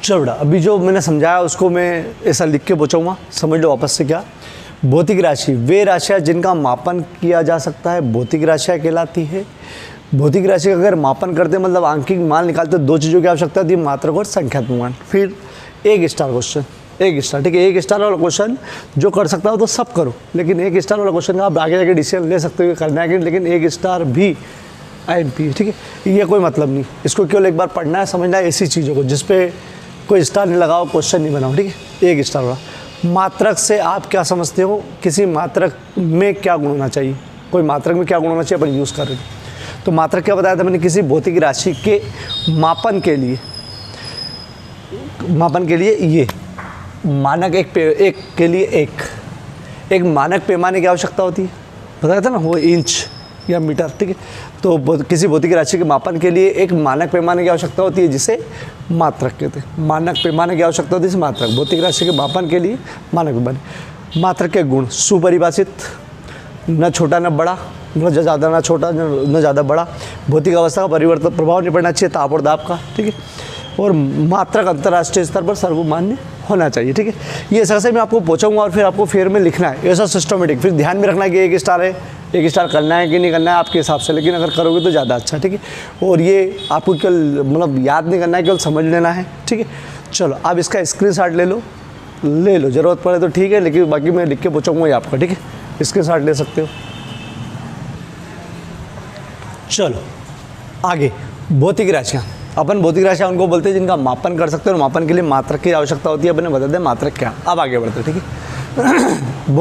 चलो अभी जो मैंने समझाया उसको मैं ऐसा लिख के पूछूंगा, समझ लो वापस से। क्या, भौतिक राशि वे राशियाँ जिनका मापन किया जा सकता है भौतिक राशियाँ कहलाती है। भौतिक राशि का अगर मापन करते मतलब आंकिक मान निकालते, 2 चीज़ों की आवश्यकता होती है, मात्रक और संख्यात्मक मान। फिर 1 स्टार क्वेश्चन, 1 स्टार, ठीक है। 1 स्टार वाला क्वेश्चन जो कर सकता हो तो सब करो, लेकिन 1 स्टार वाला क्वेश्चन का आप आगे जाके डिसीजन ले सकते हो करना है कि, लेकिन 1 स्टार भी IMP, ठीक है। ये कोई मतलब नहीं, इसको केवल एक बार पढ़ना है, समझना है ऐसी चीज़ों को जिसपे कोई स्टार नहीं लगाओ, क्वेश्चन नहीं बनाओ, ठीक है। 1 स्टार वाला मात्रक से आप क्या समझते हो, किसी मात्रक में क्या गुण होना चाहिए, कोई मात्रक में क्या गुण होना चाहिए अपन यूज़ कर रहे थे। तो मात्रक क्या बताया था मैंने, किसी भौतिक राशि के मापन के लिए ये मानक एक के लिए एक मानक पैमाने की आवश्यकता होती है, बताया था ना, वो इंच या मीटर, ठीक है। तो किसी भौतिक राशि के मापन के लिए एक मानक पैमाने की आवश्यकता होती है जिसे मात्रक कहते हैं। मानक पैमाने की आवश्यकता होती है जिसे मात्रक, भौतिक राशि के मापन के लिए मानक पैमाने। मात्रक के गुण, सुपरिभाषित, न छोटा न बड़ा, न ज़्यादा न छोटा न ज़्यादा बड़ा, भौतिक अवस्था का परिवर्तन प्रभाव नहीं पड़ना चाहिए, ताप और दाब का, ठीक है। और मात्रक अंतर्राष्ट्रीय स्तर पर सर्वमान्य होना चाहिए, ठीक है। ये ऐसा मैं आपको पूछूंगा और फिर आपको फेयर में लिखना है, ऐसा सिस्टमेटिक। फिर ध्यान में रखना है कि 1 स्टार है, 1 स्टार करना है कि नहीं करना है आपके हिसाब से, लेकिन अगर करोगे तो ज़्यादा अच्छा, ठीक है। और ये आपको केवल मतलब याद नहीं करना है, केवल समझ लेना है, ठीक है। चलो अब इसका स्क्रीनशॉट ले लो, ज़रूरत पड़े तो ठीक है, लेकिन बाकी मैं लिख के पूछूंगा ये आपका, ठीक है। स्क्रीनशॉट ले सकते हो। चलो आगे, भौतिक राशियाँ। अपन भौतिक राशियाँ उनको बोलते हैं जिनका मापन कर सकते हैं और मापन के लिए मात्रक की आवश्यकता होती है। अपने बता दें मात्रक क्या। अब आगे बढ़ते हैं, ठीक है।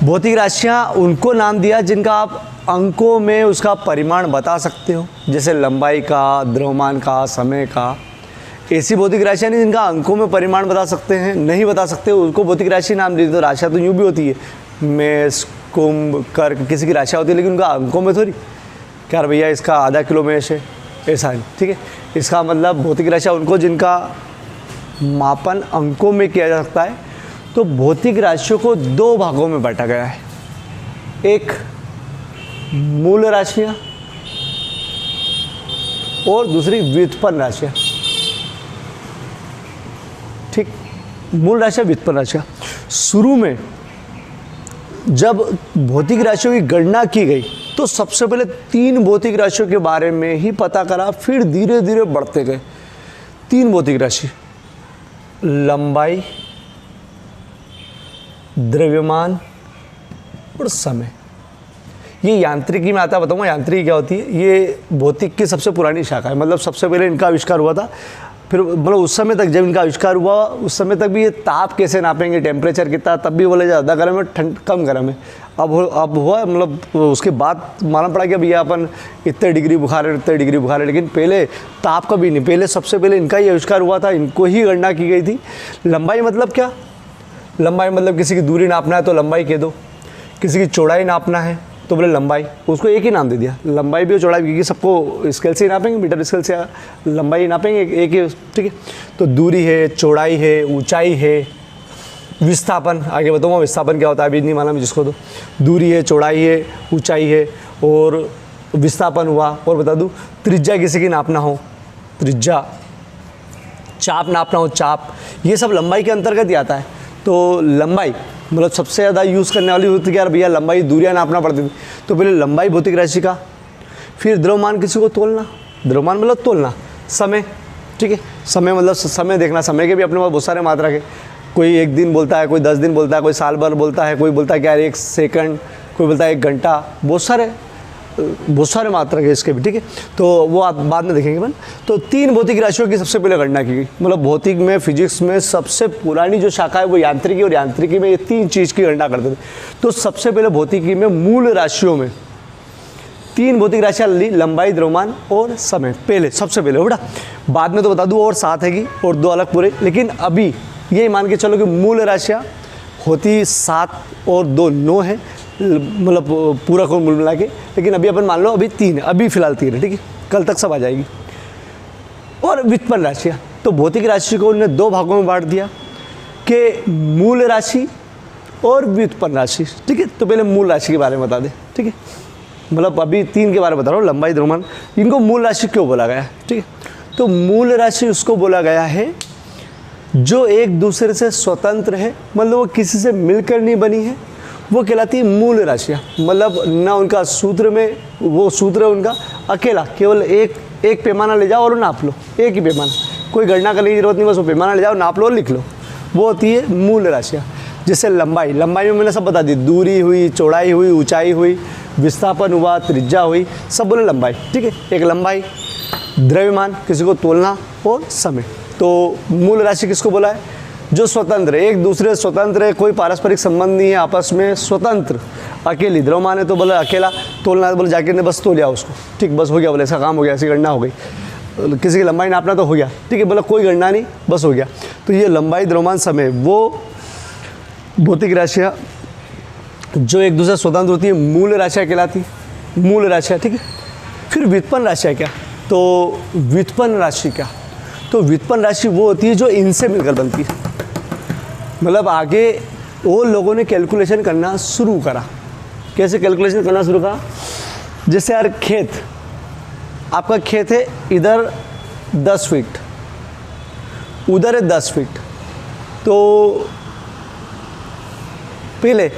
भौतिक राशियाँ उनको नाम दिया जिनका आप अंकों में उसका परिमाण बता सकते हो, जैसे लंबाई का, द्रव्यमान का, समय का। ऐसी भौतिक राशियाँ नहीं जिनका अंकों में परिमाण बता सकते हैं, नहीं बता सकते, उनको भौतिक राशि नाम दी। तो राशियाँ तो यूँ भी होती है, मेष, कुंभ, कर्क, किसी की राशियाँ होती है, लेकिन उनका अंकों में थोड़ी, क्या भैया इसका आधा किलो मेष है, ऐसा नहीं, ठीक है। इसका मतलब भौतिक राशियाँ उनको जिनका मापन अंकों में किया जा सकता है। तो भौतिक राशियों को 2 भागों में बांटा गया है, एक मूल राशियाँ और दूसरी व्युत्पन्न राशियाँ। ठीक, मूल राशियाँ, व्युत्पन्न राशियाँ। शुरू में जब भौतिक राशियों की गणना की गई तो सबसे पहले 3 भौतिक राशियों के बारे में ही पता करा, फिर धीरे धीरे बढ़ते गए। 3 भौतिक राशि, लंबाई, द्रव्यमान और समय। ये यांत्रिकी में आता है, बताऊंगा यांत्रिकी क्या होती है। ये भौतिक की सबसे पुरानी शाखा है, मतलब सबसे पहले इनका आविष्कार हुआ था। फिर मतलब उस समय तक जब इनका आविष्कार हुआ उस समय तक भी ये ताप कैसे नापेंगे, टेम्परेचर कितना, तब भी बोले ज़्यादा गर्म है, ठंड कम गर्म है। अब हुआ मतलब उसके बाद मालूम पड़ा कि अब ये अपन इतने डिग्री बुखार है, इतने डिग्री बुखार है, लेकिन पहले ताप कभी नहीं, पहले सबसे पहले इनका ही आविष्कार हुआ था, इनको ही गणना की गई थी। लंबाई मतलब क्या? लंबाई मतलब किसी की दूरी नापना है तो लंबाई कह दो, किसी की चौड़ाई नापना है तो बोले लंबाई, उसको एक ही नाम दे दिया, लंबाई भी और चौड़ाई भी, क्योंकि सबको स्केल से ही नापेंगे, मीटर स्केल से लंबाई नापेंगे एक ही। ठीक है, तो दूरी है, चौड़ाई है, ऊंचाई है, विस्थापन आगे बताऊँगा विस्थापन क्या होता है, अभी नहीं मालूम जिसको। तो दूरी है, चौड़ाई है, ऊंचाई है और विस्थापन हुआ। और बता दूँ, त्रिज्या किसी की नापना हो, त्रिज्या, चाप नापना हो, चाप, ये सब लंबाई के अंतर्गत ही आता है। तो लंबाई मतलब सबसे ज़्यादा यूज़ करने वाली होती है, यार भैया लंबाई, दूरियां नापना पड़ती थी, तो पहले लंबाई भौतिक राशि का। फिर द्रव्यमान किसी को तोलना, द्रव्यमान मतलब तोलना। समय, ठीक है, समय मतलब समय देखना, समय के भी अपने पास बहुत सारे मात्रा के, कोई 1 दिन बोलता है, कोई 10 दिन बोलता है, कोई साल भर बोलता है, कोई बोलता है कि यार 1 सेकंड, कोई बोलता है 1 घंटा, बहुत सारे मात्रा के इसके भी। ठीक है, तो वो आप बाद में देखेंगे अपन। तो 3 भौतिक राशियों की सबसे पहले गणना की गई, मतलब भौतिक में, फिजिक्स में सबसे पुरानी जो शाखा है वो यांत्रिकी, और यांत्रिकी में ये 3 चीज़ की गणना करते थे। तो सबसे पहले भौतिकी में मूल राशियों में 3 भौतिक राशियाँ ली, लंबाई, द्रव्यमान और समय, पहले सबसे पहले बेटा। बाद में तो बता दूँ और 7 हैगी और 2 अलग पूरे, लेकिन अभी ये मान के चलो कि मूल राशियाँ होती 7 और 2 9 है, मतलब पूरा को मिला के। लेकिन अभी अपन मान लो अभी 3 है, अभी फिलहाल 3 है, ठीक है, कल तक सब आ जाएगी। और व्युत्पन्न राशियाँ, तो भौतिक राशि को उन्होंने 2 भागों में बांट दिया कि मूल राशि और व्युत्पन्न राशि। ठीक है, तो पहले मूल राशि के बारे में बता दे। ठीक है, मतलब अभी 3 के बारे में बता रहा हूँ, लंबाई, द्रव्यमान, इनको मूल राशि क्यों बोला गया है। ठीक है, तो मूल राशि उसको बोला गया है जो एक दूसरे से स्वतंत्र है, मतलब वो किसी से मिलकर नहीं बनी है, वो कहलाती है मूल राशियाँ। मतलब ना उनका सूत्र में, वो सूत्र है उनका अकेला, केवल एक पैमाना ले जाओ और नाप लो, एक ही पैमाना, कोई गणना करने की जरूरत नहीं, बस वो पैमाना ले जाओ, नाप लो और लिख लो, वो होती है मूल राशियाँ। जैसे लंबाई, लंबाई में मैंने सब बता दी, दूरी हुई, चौड़ाई हुई, ऊंचाई हुई, विस्थापन हुआ, त्रिज्या हुई, सब बोले लंबाई। ठीक है, एक लंबाई। द्रव्यमान किसी को तोलना और समय। तो मूल राशि किसको बोला है? जो स्वतंत्र है, एक दूसरे स्वतंत्र है, कोई पारस्परिक संबंध नहीं है, आपस में स्वतंत्र, अकेली। द्रव्यमान है तो बोला अकेला, तोलना है तो बोले जाके ने बस तोल लिया उसको, ठीक, बस हो गया, बोले ऐसा काम हो गया, ऐसी गणना हो गई। किसी की लंबाई नापना तो हो गया, ठीक है, बोला कोई गणना नहीं, बस हो गया। तो ये लंबाई, द्रव्यमान, समय, वो भौतिक राशियाँ जो एक दूसरे स्वतंत्र होती है, मूल राशियाँ कहलाती, मूल राशियाँ। ठीक है, फिर व्युत्पन्न राशियाँ क्या? तो व्युत्पन्न राशि क्या? तो व्युत्पन्न राशि वो होती है जो इनसे मिलकर बनती है। मतलब आगे वो लोगों ने कैलकुलेशन करना शुरू करा। कैसे कैलकुलेशन करना शुरू करा? जैसे यार खेत, आपका खेत है इधर 10 फीट, उधर है 10 फीट, तो पहले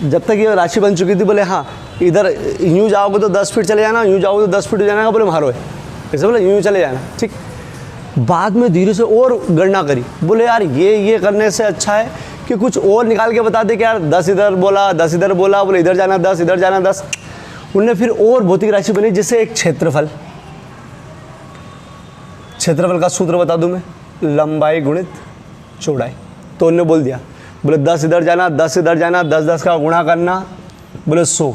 जब तक ये राशि बन चुकी थी, बोले हाँ इधर यूँ जाओगे तो 10 फीट चले जाना, यूँ जाओगे तो 10 फीट जाना, बोले मारो है, ऐसे बोले यूँ चले जाना। ठीक, बाद में धीरे से और गणना करी, बोले यार ये करने से अच्छा है कि कुछ और निकाल के बता दे कि यार 10 इधर बोला, 10 इधर बोला, बोले इधर जाना 10, इधर जाना 10। उनने फिर और भौतिक राशि बनी, जैसे एक क्षेत्रफल। क्षेत्रफल का सूत्र बता दूं मैं, लंबाई गुणित चौड़ाई। तो उन्होंने बोल दिया, बोले 10 इधर जाना, 10 इधर जाना, 10 का गुणा करना, बोले 100,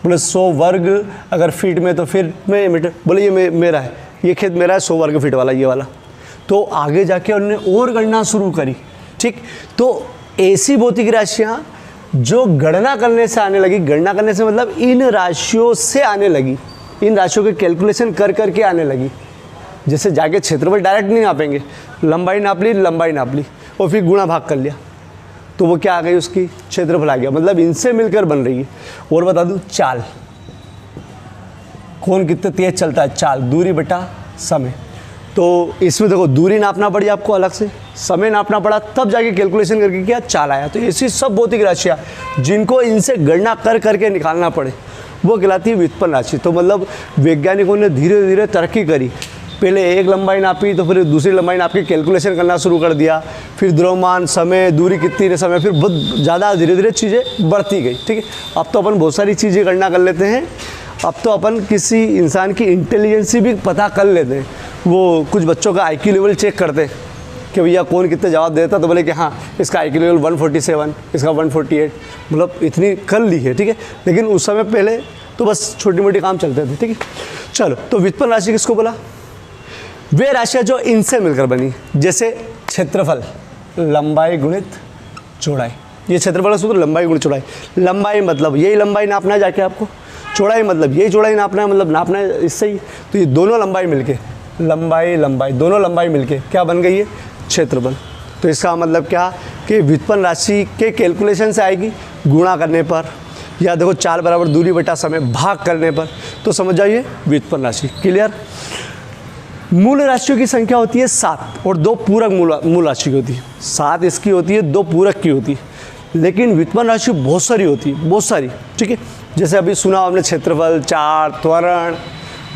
बोले 100 वर्ग अगर फीट में तो फिर में मीटर, बोले ये मेरा है, ये खेत मेरा है 100 वर्ग फीट वाला, ये वाला। तो आगे जाके उन्होंने और गणना शुरू करी। ठीक, तो ऐसी भौतिक राशियाँ जो गणना करने से आने लगी, गणना करने से मतलब इन राशियों से आने लगी, इन राशियों के कैलकुलेशन कर करके आने लगी। जैसे जाके क्षेत्रफल डायरेक्ट नहीं नापेंगे, लंबाई नाप ली, लंबाई नाप ली और फिर गुणा भाग कर लिया, तो वो क्या आ गई, उसकी क्षेत्रफल आ गया। मतलब इनसे मिलकर बन रही है। और बता दूँ, चाल, कौन कितने तेज चलता है, चाल, दूरी बटा समय। तो इसमें देखो दूरी नापना पड़ी आपको अलग से, समय नापना पड़ा, तब जाके कैलकुलेशन करके क्या चाल आया। तो ऐसी सब भौतिक राशियाँ जिनको इनसे गणना कर करके निकालना पड़े वो कहलाती है व्युत्पन्न राशि। तो मतलब वैज्ञानिकों ने धीरे धीरे तरक्की करी, पहले एक लंबाई नापी तो फिर दूसरी लंबाई नाप के कैलकुलेशन करना शुरू कर दिया, फिर द्रव्यमान, समय, दूरी कितनी है, समय, फिर बहुत ज़्यादा धीरे धीरे चीज़ें बढ़ती गई। ठीक है, अब तो अपन बहुत सारी चीज़ें गणना कर लेते हैं, अब तो अपन किसी इंसान की इंटेलिजेंसी भी पता कर लेते हैं। वो कुछ बच्चों का IQ लेवल चेक करते हैं कि भैया कौन कितने जवाब देता, तो बोले कि हाँ इसका IQ लेवल 147, इसका 148, मतलब इतनी कर ली है। ठीक है, लेकिन उस समय पहले तो बस छोटी मोटी काम चलते थे। ठीक है, चलो, तो व्युत्पन्न राशि किसको बोला? वे राशियाँ जो इनसे मिलकर बनी, जैसे क्षेत्रफल, लंबाई गुणित चौड़ाई। ये क्षेत्रफल का सूत्र लंबाई गुणित चौड़ाई। लंबाई मतलब यही लंबाई नापना है जाके आपको, चौड़ाई मतलब यही चौड़ाई नापना है, मतलब नापना है इससे ही। तो ये दोनों लंबाई मिलके, लंबाई लंबाई दोनों लंबाई मिलके क्या बन गई है? क्षेत्रफल। तो इसका मतलब क्या कि व्युत्पन्न राशि के कैलकुलेशन से आएगी गुणा करने पर, या देखो चाल बराबर दूरी बटा समय भाग करने पर, तो समझ जाइए व्युत्पन्न राशि। क्लियर? मूल राशियों की संख्या होती है 7 और 2 पूरक मूल राशि की होती है। 7 इसकी होती है, 2 पूरक की होती है। लेकिन व्युत्पन्न राशि बहुत सारी होती है, बहुत सारी। ठीक है, जैसे अभी सुना हमने क्षेत्रफल, चार, त्वरण,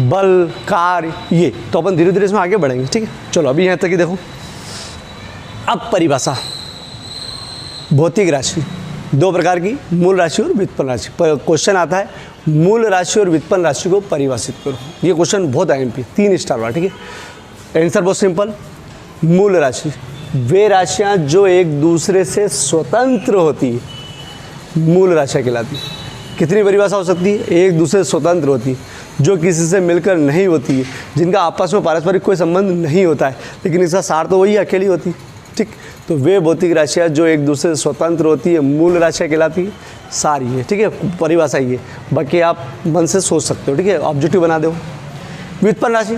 बल, कार्य, ये तो अपन धीरे धीरे इसमें आगे बढ़ेंगे। ठीक है, चलो अभी यहाँ तक ही देखो। अब परिभाषा, भौतिक राशि 2 प्रकार की, मूल राशि और व्युत्पन्न राशि। क्वेश्चन आता है मूल राशि और व्युत्पन्न राशि को परिभाषित करो। ये क्वेश्चन बहुत IMP 3 स्टार वाला। ठीक है, आंसर बहुत सिंपल। मूल राशि वे राशियाँ जो एक दूसरे से स्वतंत्र होती है, मूल राशियाँ कहलाती है। कितनी परिभाषा हो सकती है? एक दूसरे से स्वतंत्र होती है, जो किसी से मिलकर नहीं होती है, जिनका आपस में पारस्परिक कोई संबंध नहीं होता है, लेकिन इसका सार तो वही अकेली होती है। ठीक, तो वे भौतिक राशियाँ जो एक दूसरे से स्वतंत्र होती है मूल राशियाँ कहलाती है। सारी है। ठीक है, परिभाषा ये, बाकी आप मन से सोच सकते हो। ठीक है, ऑब्जेक्टिव बना दो। व्युत्पन्न राशि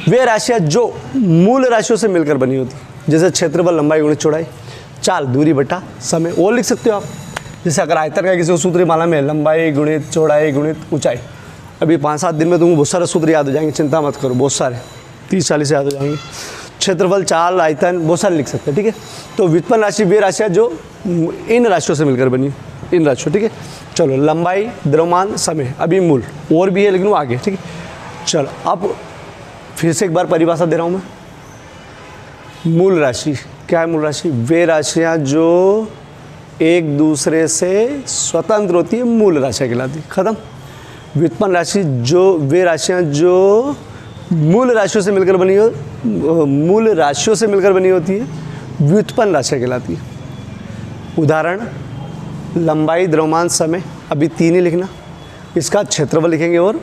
वे राशियाँ जो मूल राशियों से मिलकर बनी होती है, जैसे क्षेत्रफल, लंबाई गुणित चौड़ाई, चाल, दूरी बटा समय। और लिख सकते हो आप, जैसे अगर आयतन का किसी को सूत्र मालूम है, लंबाई गुणित चौड़ाई गुणित ऊंचाई। अभी 5-7 दिन में तुमको बहुत सारे सूत्र याद हो जाएंगे, चिंता मत करो, बहुत सारे 30-40 याद हो जाएंगे। क्षेत्रफल, चाल, आयतन बहुत सारे लिख सकते हैं। ठीक है, तो व्युत्पन्न राशि वे राशियाँ जो इन राशियों से मिलकर बनी, इन राशियों। ठीक है, चलो लंबाई, द्रव्यमान, समय, अभी मूल और भी है लेकिन वो आगे। ठीक है, चलो अब फिर से एक बार परिभाषा दे रहा हूँ मैं। मूल राशि क्या है? मूल राशि वे राशियाँ जो एक दूसरे से स्वतंत्र होती है, मूल राशियाँ कहलाती है। खत्म। व्युत्पन्न राशि जो वे राशियाँ जो मूल राशियों से मिलकर बनी हो, मूल राशियों से मिलकर बनी होती है, व्युत्पन्न राशियाँ कहलाती है। उदाहरण लंबाई, द्रव्यमान, समय, अभी 3 ही लिखना। इसका क्षेत्रफल लिखेंगे और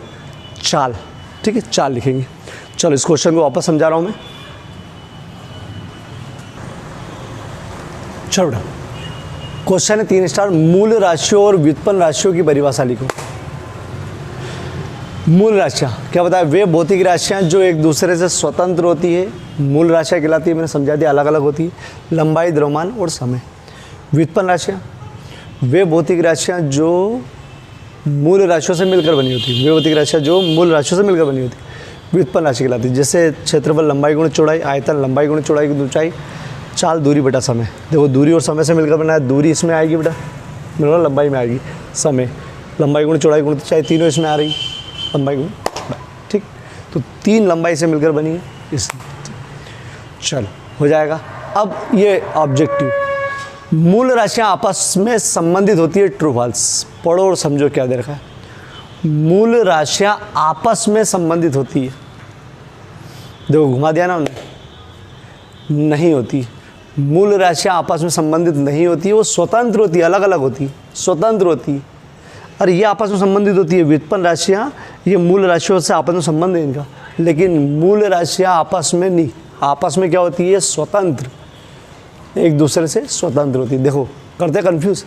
चाल। ठीक है, चाल लिखेंगे। चलो इस क्वेश्चन को वापस समझा रहा हूँ मैं। चलो क्वेश्चन है 3 स्टार, मूल राशियों और व्युत्पन्न राशियों की परिभाषा लिखो। मूल राशियाँ क्या बताया? वे भौतिक राशियाँ जो एक दूसरे से स्वतंत्र होती है, मूल राशियाँ कहलाती है। मैंने समझा दिया, अलग अलग होती है, लंबाई, द्रव्यमान और समय। व्युत्पन्न राशियाँ वे भौतिक राशियाँ जो मूल राशियों से मिलकर बनी होती है, वे भौतिक राशियाँ जो मूल राशियों से मिलकर बनी होती है, व्युत्पन्न राशि कहलाती है। जैसे क्षेत्रफल, लंबाई गुणित चौड़ाई, आयतन, लंबाई गुणित चौड़ाई की ऊंचाई, चाल, दूरी बटा समय। देखो दूरी और समय से मिलकर बना है, दूरी इसमें आएगी बेटा, मिलो लंबाई में आएगी, समय, लंबाई गुणित चौड़ाई गुणित ऊंचाई, तीनों इसमें आ रही, लंबाई गुणित चौड़ाई। ठीक, तो 3 लंबाई से मिलकर बनी है इस। चलो हो जाएगा। अब ये ऑब्जेक्टिव, मूल राशियाँ आपस में संबंधित होती है, ट्रू फॉल्स। पढ़ो और समझो क्या दे रखा है। मूल राशियाँ आपस में संबंधित होती है, देखो घुमा दिया ना हमने, नहीं होती। मूल राशियाँ आपस में संबंधित नहीं होती है, वो स्वतंत्र होती है, अलग अलग होती है, स्वतंत्र होती है। और ये आपस में संबंधित होती है, व्युत्पन्न राशियाँ, ये मूल राशियों से आपस में संबंध है इनका, लेकिन मूल राशियाँ आपस में नहीं, आपस में क्या होती है? स्वतंत्र, एक दूसरे से स्वतंत्र होती है। देखो करते कंफ्यूज।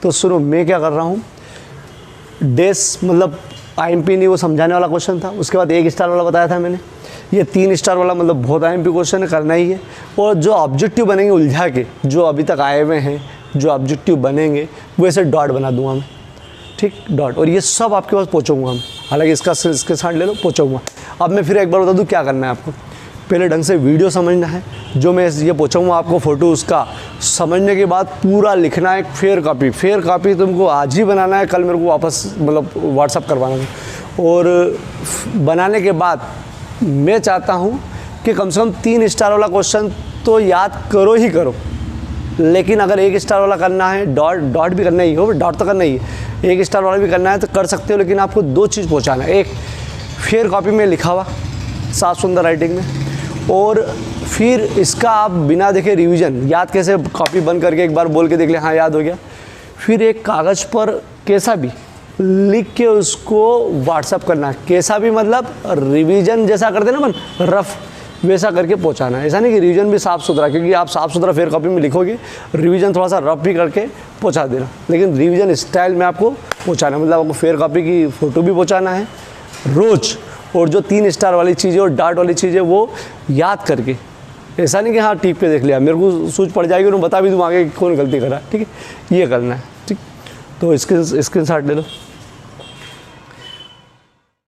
तो सुनो, मैं क्या कर रहा हूँ, डेस मतलब IMP नहीं, वो समझाने वाला क्वेश्चन था। उसके बाद 1 स्टार वाला बताया था मैंने, ये 3 स्टार वाला मतलब बहुत IMP क्वेश्चन है, करना ही है। और जो ऑब्जेक्टिव बनेंगे उलझा के, जो अभी तक आए हुए हैं, जो ऑब्जेक्टिव बनेंगे वो ऐसे डॉट बना दूंगा मैं। ठीक, डॉट, और ये सब आपके पास पहुँचाऊँगा मैं, हालांकि इसका स्क्रीनशॉट ले लो, पहुँचाऊँगा। अब मैं फिर एक बार बता दूँ क्या करना है आपको। पहले ढंग से वीडियो समझना है, जो मैं ये पहुँचाऊँगा आपको फ़ोटो, उसका समझने के बाद पूरा लिखना है एक फेयर कॉपी। फेयर कॉपी तुमको आज ही बनाना है, कल मेरे को वापस मतलब व्हाट्सअप करवाना है। और बनाने के बाद मैं चाहता हूँ कि कम से कम 3 स्टार वाला क्वेश्चन तो याद करो ही करो। लेकिन अगर 1 स्टार वाला करना है, डॉट भी करना ही हो, डॉट तो करना ही है, 1 स्टार वाला भी करना है तो कर सकते हो। लेकिन आपको 2 चीज़ पहुँचाना है, एक फेयर कॉपी में लिखा हुआ साफ सुंदर राइटिंग में, और फिर इसका आप बिना देखे रिवीजन याद कैसे, कॉपी बंद करके एक बार बोल के देख ले, हाँ याद हो गया। फिर एक कागज़ पर कैसा भी लिख के उसको व्हाट्सअप करना है। कैसा भी मतलब रिवीजन जैसा करते ना मन, रफ वैसा करके पहुंचाना है। ऐसा नहीं कि रिवीजन भी साफ़ सुथरा, क्योंकि आप साफ़ सुथरा फेयर कॉपी में लिखोगे, रिवीजन थोड़ा सा रफ भी करके पहुंचा देना, लेकिन रिवीजन स्टाइल में आपको पहुंचाना है। मतलब आपको फेयर कॉपी की फ़ोटो भी पहुंचाना है रोज़, और जो 3 स्टार वाली चीज़ें और डॉट वाली चीज़ें वो याद करके। ऐसा नहीं कि हाँ टिक पे देख लिया, मेरे को सूझ पड़ जाएगी और मैं बता भी दूँ आगे कौन गलती करा, ठीक है, ये करना है। ठीक, तो स्क्रीनशॉट ले लो।